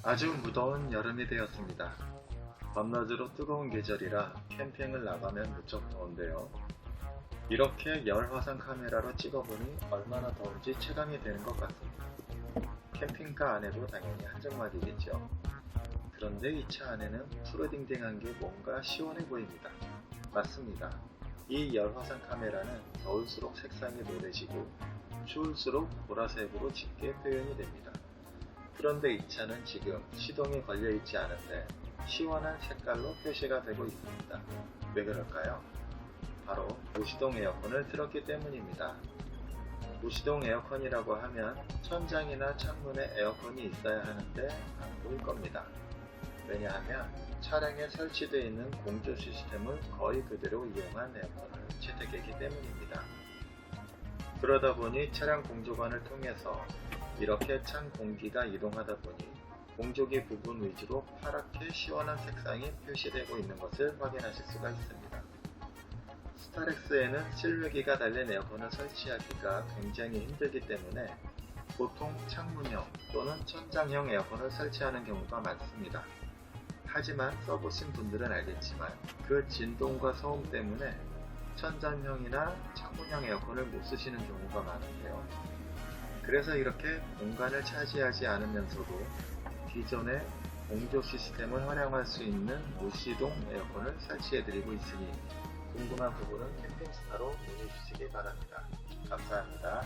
아주 무더운 여름이 되었습니다. 밤낮으로 뜨거운 계절이라 캠핑을 나가면 무척 더운데요. 이렇게 열화상 카메라로 찍어보니 얼마나 더운지 체감이 되는 것 같습니다. 캠핑카 안에도 당연히 한정막이겠죠. 그런데 이 차 안에는 푸르딩딩한 게 뭔가 시원해 보입니다. 맞습니다. 이 열화상 카메라는 더울수록 색상이 노래지고 추울수록 보라색으로 짙게 표현이 됩니다. 그런데 이 차는 지금 시동이 걸려있지 않은데 시원한 색깔로 표시가 되고 있습니다. 왜 그럴까요? 바로 무시동 에어컨을 틀었기 때문입니다. 무시동 에어컨이라고 하면 천장이나 창문에 에어컨이 있어야 하는데 안 보일 겁니다. 왜냐하면 차량에 설치되어 있는 공조 시스템을 거의 그대로 이용한 에어컨을 채택했기 때문입니다. 그러다 보니 차량 공조관을 통해서 이렇게 찬 공기가 이동하다 보니 공조기 부분 위주로 파랗게 시원한 색상이 표시되고 있는 것을 확인하실 수가 있습니다. 스타렉스에는 실외기가 달린 에어컨을 설치하기가 굉장히 힘들기 때문에 보통 창문형 또는 천장형 에어컨을 설치하는 경우가 많습니다. 하지만 써보신 분들은 알겠지만 그 진동과 소음 때문에 천장형이나 창문형 에어컨을 못 쓰시는 경우가 많은데요. 그래서 이렇게 공간을 차지하지 않으면서도 기존의 공조 시스템을 활용할 수 있는 무시동 에어컨을 설치해드리고 있으니 궁금한 부분은 캠핑스타로 문의 주시기 바랍니다. 감사합니다.